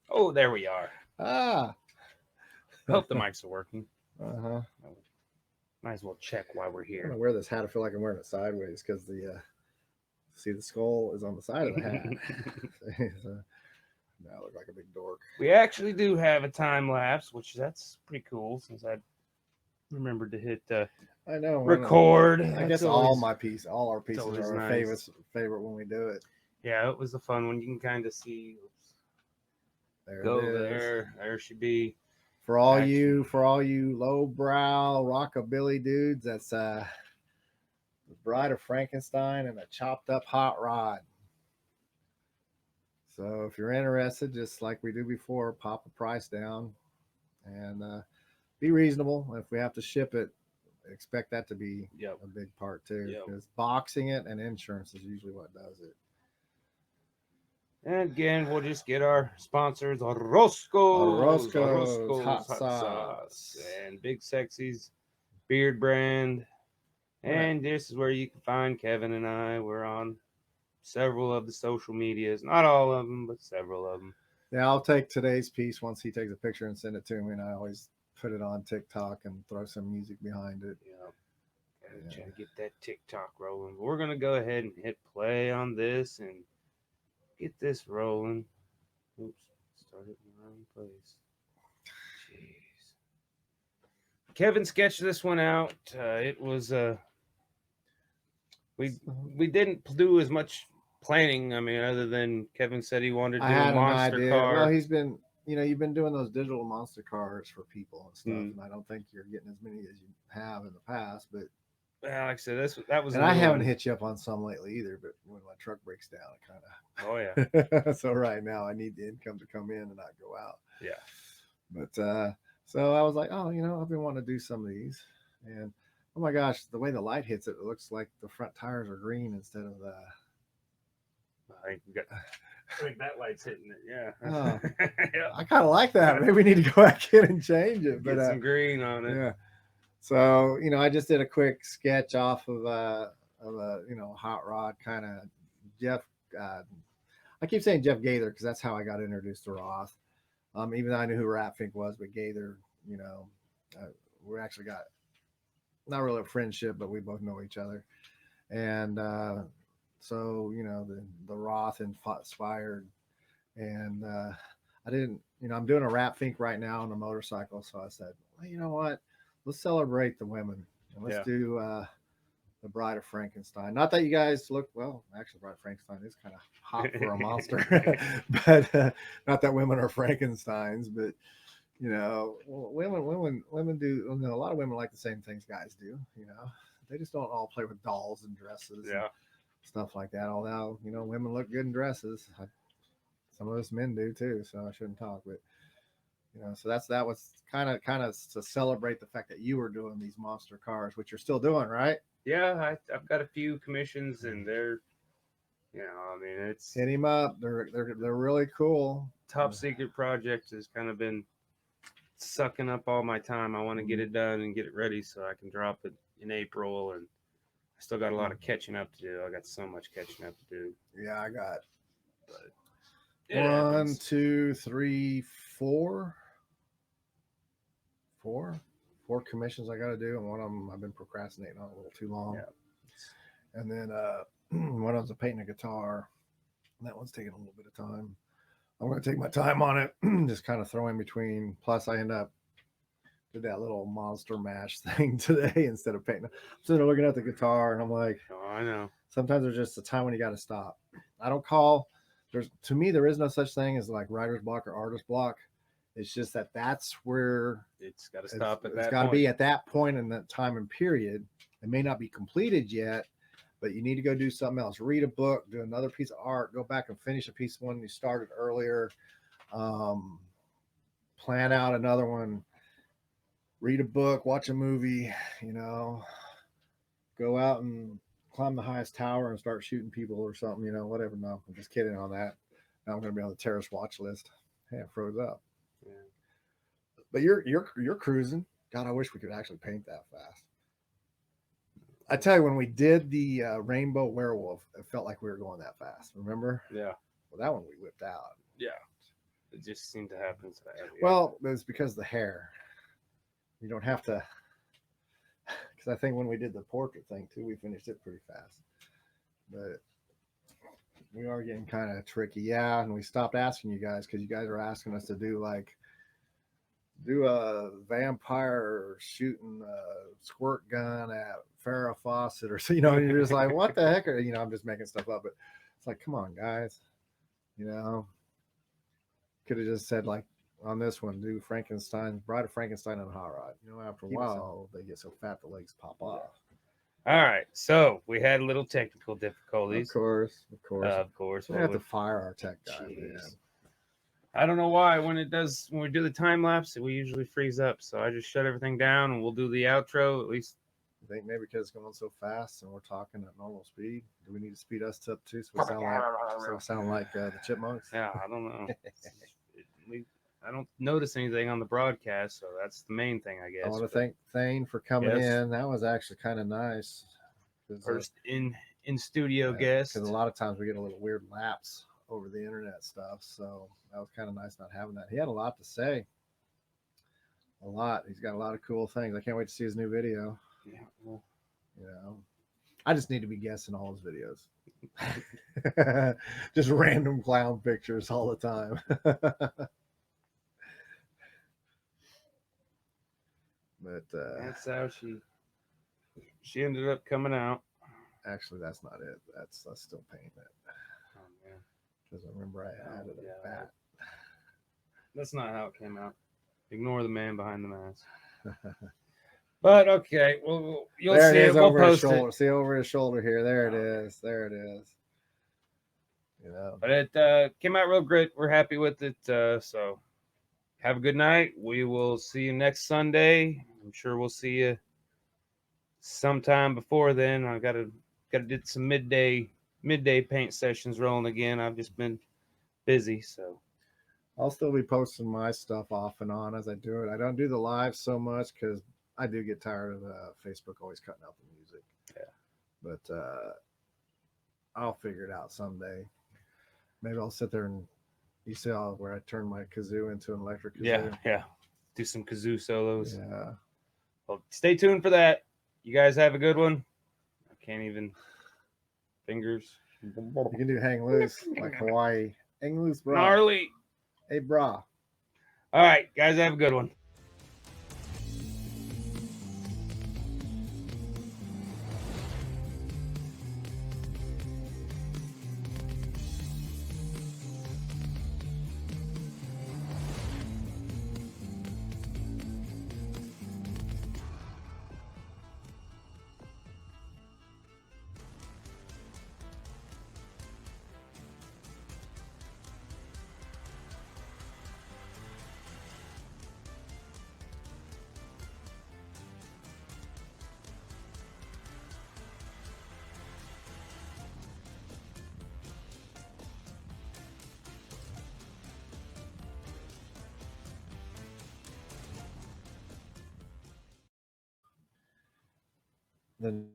Oh, there we are. Ah. Hope the mics are working. Uh-huh. Might as well check while we're I'm gonna here. wear this hat. I feel like I'm wearing it sideways because the see the skull is on the side of the hat. So, now I look like a big dork. We actually do have a time lapse, which that's pretty cool since I remembered to hit I know. record. I That's guess all our it's pieces always are our nice. favorite when we do it. Yeah, it was a fun one. You can kind of see. Oops, There it go is. there. There she be. For all you lowbrow rockabilly dudes, that's the Bride of Frankenstein and a chopped up hot rod. So if you're interested, just like we do before, pop a price down and be reasonable. If we have to ship it, expect that to be Yep. a big part too, Yep. because boxing it and insurance is usually what does it. And again, we'll just get our sponsors, Orozco's, Orozco's Orozco's hot Hot Sauce, sauce. and Big Sexy's Beard Brand. Right. And this is where you can find Kevin and I. We're on several of the social medias. Not all of them, but several of them. Yeah, I'll take today's piece once he takes a picture and send it to me, and I always put it on TikTok and throw some music behind it. Yeah. Gotta try Yeah. to get that TikTok rolling. We're going to go ahead and hit play on this and get this rolling. Oops, started in the wrong place. Jeez. Kevin sketched this one out. It was we we didn't do as much planning. I mean, other than Kevin said he wanted I to do a had an monster idea. Well, car. he's been, you've been doing those digital monster cars for people and stuff, Hmm. and I don't think you're getting as many as you have in the past. But Well, like I said, that was a and I new haven't one. hit you up on some lately either. But when my truck breaks down, Oh yeah, it kind of. So right now, I need the income to come in and not go out. yeah. But so I was like, oh, I've been wanting to do some of these, and oh my gosh, the way the light hits it, it looks like the front tires are green instead of the. I think we got. I think that light's hitting it. Oh, Yeah. I kind of like that. Maybe we need to go back in and change it. But Get some green on it. yeah. So I just did a quick sketch off of a hot rod kind of Jeff. Uh, I keep saying Jeff Gaither because that's how I got introduced to Roth. Even though I knew who Ratfink was, but Gaither, uh, we actually got not really a friendship, but we both know each other. And so the Roth inspired, and I didn't. I'm doing a Ratfink right now on a motorcycle, so I said, well, you know what? Let's celebrate the women and let's Yeah. do the Bride of Frankenstein. Not that you guys look well. Actually, Bride of Frankenstein is kind of hot for a monster, but not that women are Frankenstein's. But women do. A lot of women like the same things guys do. They just don't all play with dolls and dresses and Yeah. stuff like that. Although women look good in dresses. Some of us men do too. So I shouldn't talk, but so that was kind of to celebrate the fact that you were doing these monster cars, which you're still doing, right? Yeah. I've got a few commissions, and they're, I mean, it's Hit him up. They're really cool. top secret project has kind of been sucking up all my time. I want to get it done and get it ready so I can drop it in April, and I still got a lot of catching up to do. I got so much catching up to do, Yeah, I got but it one, happens. two, three, four, four commissions I got to do, and one of them I've been procrastinating on a little too long. Yeah. And then one of them's a painting a guitar. And that one's taking a little bit of time. I'm going to take my time on it, just kind of throw in between. Plus, I end up did that little monster mash thing today instead of painting. I'm sitting there looking at the guitar, and I'm like, Oh, I know. sometimes there's just a time when you got to stop. I don't call there's to me there is no such thing as like writer's block or artist block. It's just that's where It's got to stop at it's that got to point. be at that point in that time and period. It may not be completed yet, but you need to go do something else. Read a book, do another piece of art, go back and finish a piece of one you started earlier. Um, Plan out another one. Read a book, watch a movie. You know, go out and climb the highest tower and start shooting people or something. Whatever. No, I'm just kidding on that. Now I'm going to be on the terrorist watch list. Hey, it froze up. Yeah. But you're cruising. God, I wish we could actually paint that fast. I tell you, when we did the Rainbow Werewolf, it felt like we were going that fast. Remember? Yeah. Well, that one we whipped out. Yeah. It just seemed to happen. So Well, it's because of the hair. You don't have to. Because I think when we did the portrait thing too, we finished it pretty fast. But we are getting kind of tricky. Yeah, and we stopped asking you guys because you guys are asking us to do a vampire shooting a squirt gun at Farrah Fawcett or so. You're just like, what the heck? I'm just making stuff up. But it's like, come on, guys. Could have just said like on this one, do Bride of Frankenstein on a hot rod. After a while they get so fat the legs pop off. All right, so we had a little technical difficulties. Of course. We have to fire our tech guy, man. I don't know why when we do the time lapse, we usually freeze up. So I just shut everything down and we'll do the outro at least. I think maybe because it's going so fast and we're talking at normal speed. Do we need to speed us up too so we sound like the chipmunks? Yeah, I don't know. I don't notice anything on the broadcast, so that's the main thing, I guess. I want to thank Thane for coming in. That was actually kind of nice. First in studio guest. Because a lot of times we get a little weird lapse over the internet stuff, so that was kind of nice not having that. He had a lot to say. A lot. He's got a lot of cool things. I can't wait to see his new video. Yeah. Well, I just need to be guessing all his videos. Just random clown pictures all the time. But that's how she ended up coming out. Actually, that's not it. That's still painting it. Oh man, because I remember I added a bat. That's not how it came out. Ignore the man behind the mask. But okay, well you'll see it. We'll post it. See over his shoulder here. There it is. There it is. But it came out real great. We're happy with it. So have a good night. We will see you next Sunday. I'm sure we'll see you sometime before then. I gotta do some midday paint sessions rolling again. I've just been busy, so I'll still be posting my stuff off and on as I do it. I don't do the live so much because I do get tired of Facebook always cutting out the music. Yeah. But I'll figure it out someday. Maybe I'll sit there and you see where I turn my kazoo into an electric kazoo. Yeah. Do some kazoo solos. Yeah. Well, stay tuned for that. You guys have a good one. I can't even fingers. You can do hang loose like Hawaii. Hang loose, bro. Gnarly. Hey, bra. All right, guys, have a good one. Then